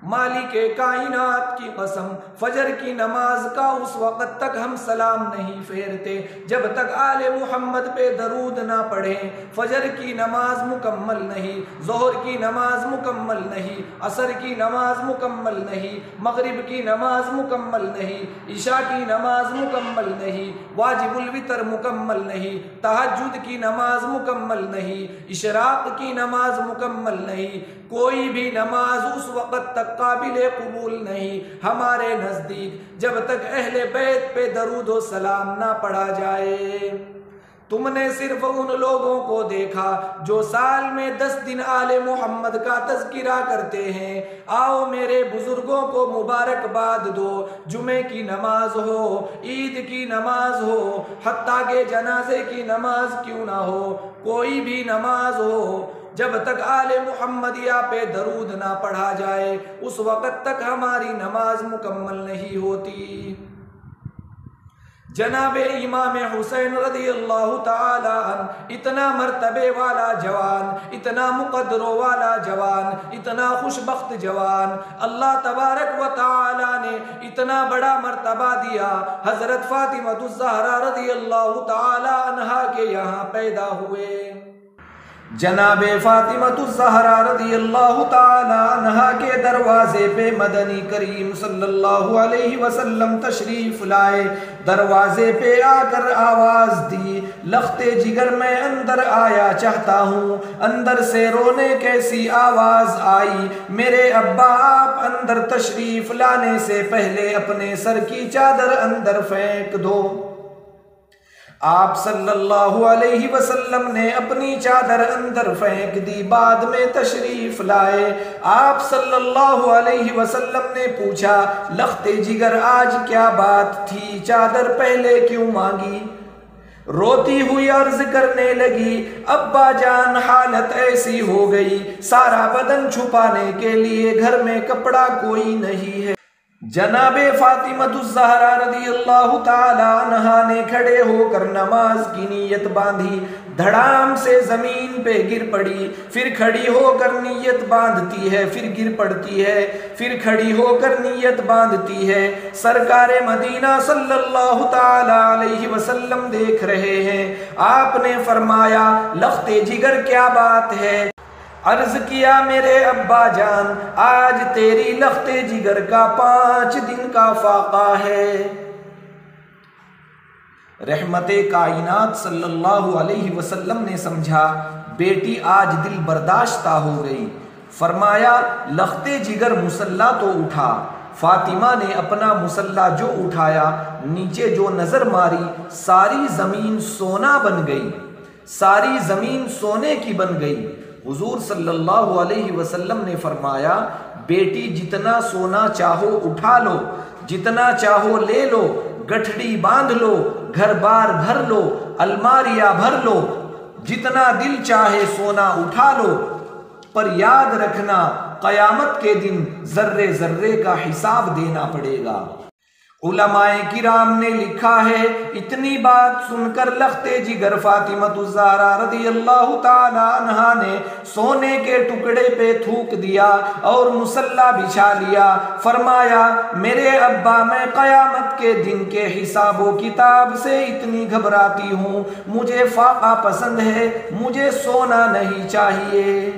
मालिके कायनात की कसम, फजर की नमाज का उस वक़्त तक हम सलाम नहीं फेरते जब तक आले मुहम्मद पे दरूद ना पढ़ें। फजर की नमाज मुकम्मल नहीं, ज़ोहर की नमाज मुकम्मल नहीं, असर की नमाज मुकम्मल नहीं, मगरिब की नमाज मुकम्मल नहीं, इशा की नमाज मुकम्मल नहीं, वाजिबुल वितर मुकम्मल नहीं, तहज्जुद की नमाज मुकम्मल नहीं, इशराक की नमाज मुकम्मल नहीं, कोई भी नमाज उस वक़्त तक काबिले कबूल नहीं हमारे नज़दीक जब तक अहले बैत पे दरूद व सलाम ना पढ़ा जाए। तुमने सिर्फ उन लोगों को देखा जो साल में 10 दिन आले मोहम्मद का तज़किरा करते हैं। आओ मेरे बुजुर्गों को मुबारकबाद दो, जुमे की नमाज हो, ईद की नमाज हो, हत्ता के जनाजे की नमाज क्यों ना हो, कोई भी नमाज हो, जब तक आले मुहम्मदिया पे दरूद ना पढ़ा जाए उस वक़्त तक हमारी नमाज मुकम्मल नहीं होती। जनाबे इमाम हुसैन रज़ियल्लाहु ताला अन्हु इतना मर्तबे वाला जवान, इतना मुक़द्दरों वाला जवान, इतना खुशबख्त जवान, अल्लाह तबारक व ताला ने इतना बड़ा मर्तबा दिया। हज़रत फ़ातिमतुज़ ज़हरा रज़ियल्लाहु ताला अन्हा के यहाँ पैदा हुए। जनाबे फ़ातिमतुज़ ज़हरा रज़ियल्लाहु ताला अन्हा के दरवाजे पे मदनी करीम सल्लल्लाहु अलैहि वसल्लम तशरीफ लाए। दरवाजे पे आकर आवाज दी, लख्ते जिगर में अंदर आया चाहता हूँ। अंदर से रोने कैसी आवाज आई, मेरे अब्बा आप अंदर तशरीफ लाने से पहले अपने सर की चादर अंदर फेंक दो। आप सल्लल्लाहु अलैहि वसल्लम ने अपनी चादर अंदर फेंक दी, बाद में तशरीफ लाए। आप सल्लल्लाहु अलैहि वसल्लम ने पूछा, लख्ते जिगर आज क्या बात थी, चादर पहले क्यों मांगी? रोती हुई अर्ज करने लगी, अब्बा जान हालत ऐसी हो गई, सारा बदन छुपाने के लिए घर में कपड़ा कोई नहीं है। जनाबे फ़ातिमतुज़ ज़हरा रज़ियल्लाहु ताला अन्हा ने खड़े होकर नमाज की नीयत बांधी, धड़ाम से जमीन पे गिर पड़ी, फिर खड़ी होकर नीयत बांधती है, फिर गिर पड़ती है, फिर खड़ी होकर नीयत बांधती है। सरकारे मदीना सल्लल्लाहु ताला अलैहि वसल्लम देख रहे हैं। आपने फरमाया, लख्ते जिगर क्या बात है? अर्ज किया, मेरे अब्बा जान आज तेरी लख्ते जिगर का 5 दिन का फाका है। रहमते कायनात सल्लल्लाहु अलैहि वसल्लम ने समझा बेटी आज दिल बर्दाश्ता हो गई। फरमाया, लख्ते जिगर मुसल्ला तो उठा। फातिमा ने अपना मुसल्ला जो उठाया, नीचे जो नजर मारी, सारी जमीन सोना बन गई, सारी जमीन सोने की बन गई। हुजूर सल्लल्लाहु अलैहि वसल्लम ने फरमाया, बेटी जितना सोना चाहो उठा लो, जितना चाहो ले लो, गठड़ी बांध लो, घर बार भर लो, अलमारियां भर लो, जितना दिल चाहे सोना उठा लो, पर याद रखना कयामत के दिन जर्रे जर्रे का हिसाब देना पड़ेगा। उलमाए किराम ने लिखा है, इतनी बात सुनकर लख्ते जिगर फ़ातिमतुज़ ज़हरा रज़ियल्लाहु ताला अन्हा ने सोने के टुकड़े पे थूक दिया और मुसल्ला बिछा लिया। फरमाया, मेरे अब्बा मैं क़यामत के दिन के हिसाबो किताब से इतनी घबराती हूँ, मुझे फाका पसंद है, मुझे सोना नहीं चाहिए।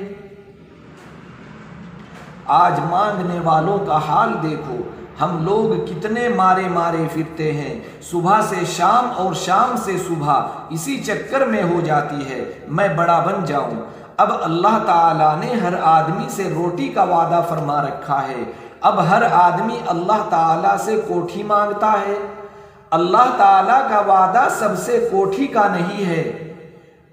आज मांगने वालों का हाल देखो, हम लोग कितने मारे मारे फिरते हैं। सुबह से शाम और शाम से सुबह इसी चक्कर में हो जाती है, मैं बड़ा बन जाऊं। अब अल्लाह ताला ने हर आदमी से रोटी का वादा फरमा रखा है। अब हर आदमी अल्लाह ताला से कोठी मांगता है। अल्लाह ताला का वादा सबसे कोठी का नहीं है।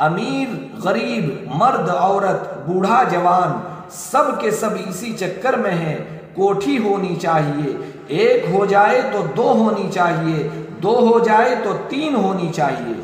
अमीर गरीब, मर्द औरत, बूढ़ा जवान, सब के सब इसी चक्कर में हैं। कोठी होनी चाहिए, एक हो जाए तो 2 होनी चाहिए, 2 हो जाए तो 3 होनी चाहिए।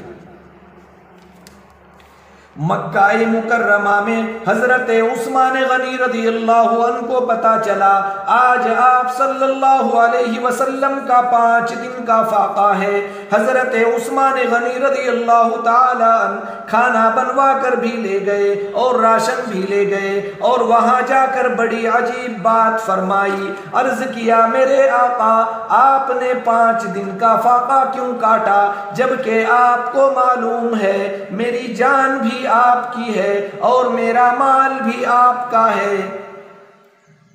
मक्का मुकर्रमा में हजरत उस्मान गनी रज़ियल्लाहु अन्हु को पता चला आज आप सल्लल्लाहु अलैहि वसल्लम का 5 दिन का फाका है। हजरत उस्मान गनी रज़ियल्लाहु ताला अन्हु खाना बनवा कर भी ले गए और राशन भी ले गए और वहां जाकर बड़ी अजीब बात फरमाई। अर्ज किया मेरे आका आपने 5 दिन का फाका क्यों काटा, जबकि आपको मालूम है मेरी जान भी आपकी है और मेरा माल भी आपका है।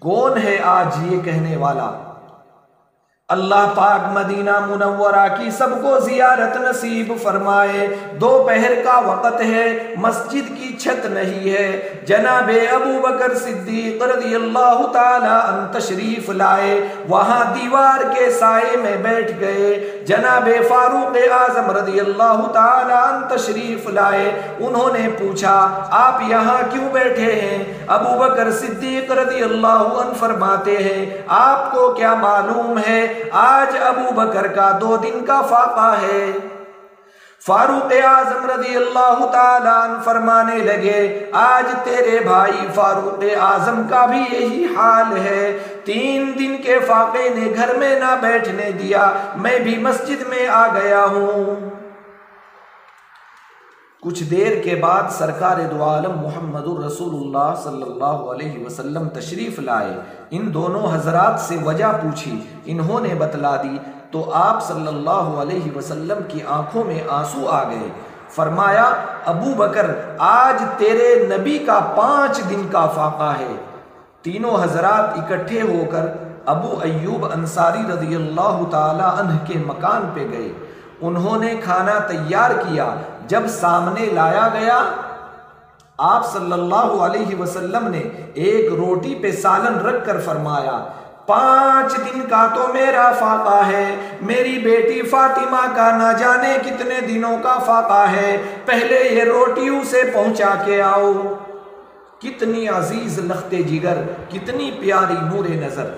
कौन है आज ये कहने वाला? अल्लाह पाक मदीना मुनव्वरा की सबको जियारत नसीब फरमाए। दोपहर का वक़्त है, मस्जिद की छत नहीं है। जनाबे अबू बकर सिद्दीक रज़ियल्लाहु ताला अन्हु तशरीफ लाए, वहां दीवार के साए में बैठ गए। जनाबे फारूक आज़म रज़ियल्लाहु ताला अन्हु तशरीफ लाए। उन्होंने पूछा आप यहाँ क्यों बैठे हैं? अबू बकर सिद्दीक रज़ियल्लाहु अन्हु फरमाते हैं आपको क्या मालूम है आज अबू बकर का 2 दिन का फाका है। फारूक आज़म रज़ियल्लाहु ताला अन्हु फरमाने लगे आज तेरे भाई फारूक आज़म का भी यही हाल है। 3 दिन के फाके ने घर में ना बैठने दिया, मैं भी मस्जिद में आ गया हूँ। कुछ देर के बाद सरकार दो आलम मुहम्मदुर रसूलुल्लाह सल्लल्लाहु अलैहि वसल्लम तशरीफ़ लाए। इन दोनों हजरात से वजह पूछी, इन्होंने बतला दी तो आप सल्लल्लाहु अलैहि वसल्लम की आंखों में आंसू आ गए। फरमाया अबू बकर आज तेरे नबी का 5 दिन का फाका है। तीनों हजरात इकट्ठे होकर अबू अय्यूब अंसारी रज़ियल्लाहु ताला अन्हु के मकान पे गए। उन्होंने खाना तैयार किया। जब सामने लाया गया आप सल्लल्लाहु अलैहि वसल्लम ने एक रोटी पे सालन रख कर फरमाया 5 दिन का तो मेरा फाका है, मेरी बेटी फातिमा का ना जाने कितने दिनों का फाका है, पहले ये रोटी उसे पहुंचा के आओ। कितनी अजीज लख्ते जिगर, कितनी प्यारी नूरे नजर,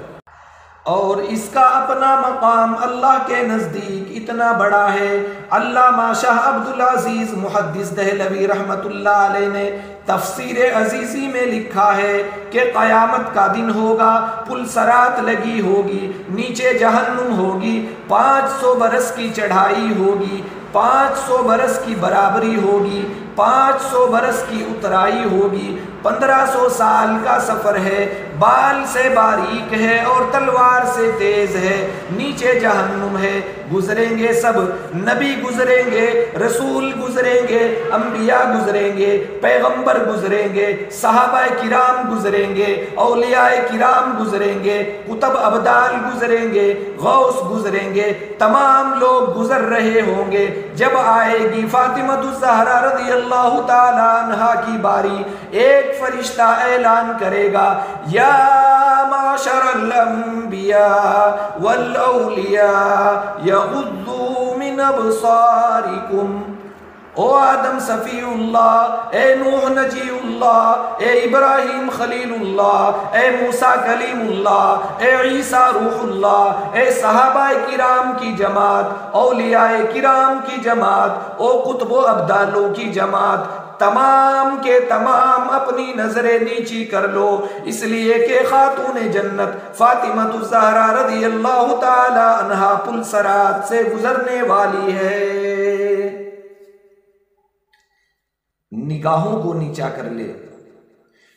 और इसका अपना मकाम अल्लाह के नज़दीक इतना बड़ा है। अल्लामा शाह अब्दुल अजीज मुहद्दिस दहलवी रहमतुल्लाह अलैह ने तफसीर अजीज़ी में लिखा है कि क़यामत का दिन होगा, पुलसरात लगी होगी, नीचे जहन्नुम होगी, 500 बरस की चढ़ाई होगी, 500 बरस की बराबरी होगी, 500 बरस की उतराई होगी, 1500 साल का सफ़र है, बाल से बारीक है और तलवार से तेज है, नीचे जहन्नुम है। गुजरेंगे सब, नबी गुजरेंगे, रसूल गुजरेंगे, अंबिया गुजरेंगे, पैगंबर गुजरेंगे, सहाबाए किराम गुजरेंगे, औलियाए किराम गुजरेंगे, कुतब अब्दाल गुजरेंगे, गौस गुजरेंगे, तमाम लोग गुजर रहे होंगे। जब आएगी फातिमतुज़ ज़हरा रज़ियल्लाहु ताला अन्हा की बारी, एक फरिश्ता ऐलान करेगा या माशरल अंबिया वल औलिया यग़ुद्दू मिन अबसारिकुम। ओ आदम सफ़ीउल्लाह, ए नूह नजीउल्लाह, ए इब्राहिम खलीलुल्लाह, ए मूसा कलीमुल्लाह, ए ईसा रूहुल्लाह, ए सहाबाए किराम की जमात, औलियाए किराम की जमात, ओ कुतुब अब्दालों की जमात, तमाम के तमाम अपनी नजरें नीची कर लो, इसलिए कि खातून जन्नत फातिमतुज़ ज़हरा रज़ियल्लाहु ताला अन्हा पुलसरात से गुजरने वाली है। निगाहों को नीचा कर ले।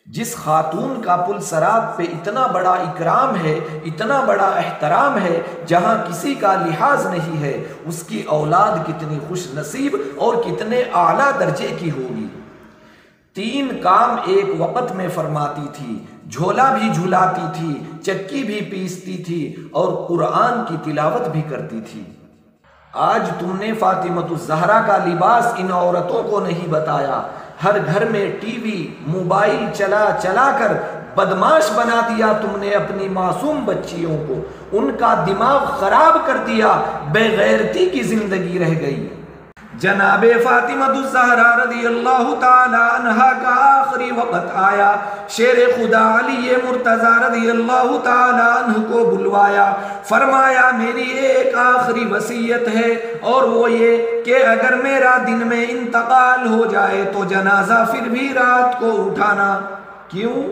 जिस खातून का पुलसरात पे इतना बड़ा इकराम है, इतना बड़ा एहतराम है, जहां किसी का लिहाज नहीं है, उसकी औलाद कितनी खुश नसीब और कितने आला दर्जे की होगी। 3 काम एक वक़्त में फरमाती थी, झोला भी झुलाती थी, चक्की भी पीसती थी और कुरान की तिलावत भी करती थी। आज तुमने फातिमतुज़ ज़हरा का लिबास इन औरतों को नहीं बताया। हर घर में टीवी मोबाइल चला चला कर बदमाश बना दिया तुमने अपनी मासूम बच्चियों को, उनका दिमाग खराब कर दिया, बेगैरती की जिंदगी रह गई। जनाबे फातिमतुज़ ज़हरा रज़ियल्लाहु ताला अन्हा का आखिरी वक़्त आया। शेर खुदा अली मुर्तज़ा रज़ियल्लाहु ताला अन्हु को बुलवाया। फरमाया मेरी एक आखिरी वसीयत है और वो ये कि अगर मेरा दिन में इंतकाल हो जाए तो जनाजा फिर भी रात को उठाना। क्यों?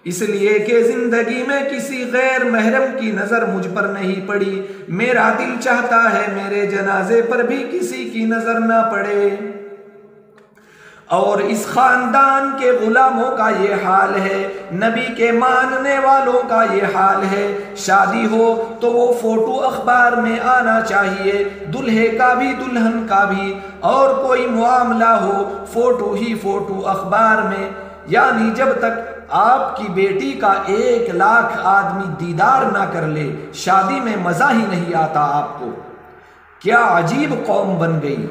इसलिए कि जिंदगी में किसी गैर महरम की नजर मुझ पर नहीं पड़ी। मेरा दिल चाहता है मेरे जनाजे पर भी किसी की नजर ना पड़े। और इस खानदान के गुलामों का ये हाल है, नबी के मानने वालों का ये हाल है। शादी हो तो वो फोटो अखबार में आना चाहिए, दूल्हे का भी दुल्हन का भी। और कोई मामला हो फोटो ही फोटो अखबार में। यानी जब तक आपकी बेटी का 1 लाख आदमी दीदार ना कर ले, शादी में मजा ही नहीं आता आपको। क्या अजीब कौम बन गई।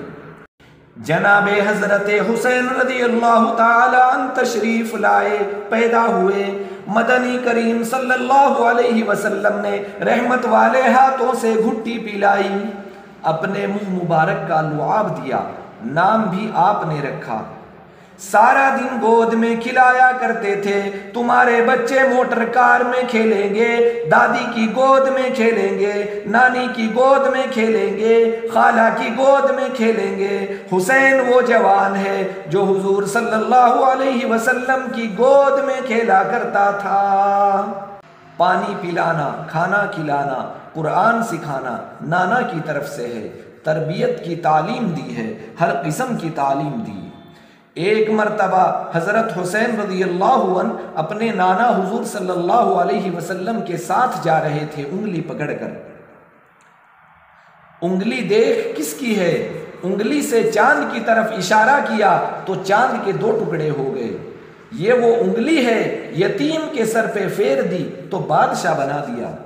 जनाबे हजरत हुसैन रज़ियल्लाहु ताला अन्हु तशरीफ लाए, पैदा हुए। मदनी करीम सल्लल्लाहु अलैहि वसल्लम ने रहमत वाले हाथों से घुट्टी पिलाई, अपने मुंह मुबारक का लुआब दिया, नाम भी आपने रखा। सारा दिन गोद में खिलाया करते थे। तुम्हारे बच्चे मोटर कार में खेलेंगे, दादी की गोद में खेलेंगे, नानी की गोद में खेलेंगे, खाला की गोद में खेलेंगे। हुसैन वो जवान है जो हुजूर सल्लल्लाहु अलैहि वसल्लम की गोद में खेला करता था। पानी पिलाना, खाना खिलाना, कुरान सिखाना नाना की तरफ से है। तरबियत की तालीम दी है, हर किस्म की तालीम दी। एक मरतबा हज़रत हुसैन रज़ियल्लाहु अन्हु अपने नाना हुजूर सल्लल्लाहु अलैहि वसल्लम के साथ जा रहे थे, उंगली पकड़कर। उंगली देख किसकी है? उंगली से चांद की तरफ इशारा किया तो चांद के 2 टुकड़े हो गए। ये वो उंगली है, यतीम के सर पे फेर दी तो बादशाह बना दिया।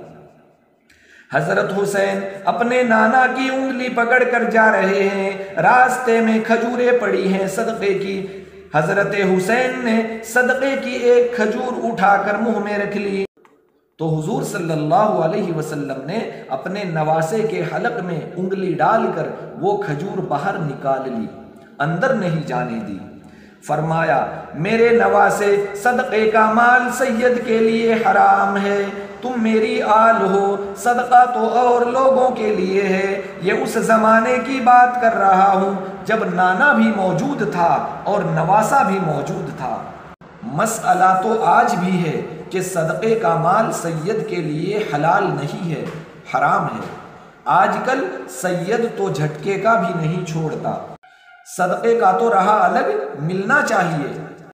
हजरत हुसैन अपने नाना की उंगली पकड़कर जा रहे हैं, रास्ते में खजूरें पड़ी हैं सदक़े की। हजरत हुसैन ने सदक़े की एक खजूर उठाकर मुंह में रख ली तो हुजूर सल्लल्लाहु अलैहि वसल्लम ने अपने नवासे के हलक में उंगली डालकर वो खजूर बाहर निकाल ली, अंदर नहीं जाने दी। फरमाया मेरे नवासे सदक़े का माल सैयद के लिए हराम है, तुम मेरी आल हो, सदका तो और लोगों के लिए है। ये उस ज़माने की बात कर रहा हूँ जब नाना भी मौजूद था और नवासा भी मौजूद था। मसला तो आज भी है कि सदक़े का माल सैयद के लिए हलाल नहीं है, हराम है। आजकल सैयद तो झटके का भी नहीं छोड़ता। सदक़े का तो रहा अलग, मिलना चाहिए,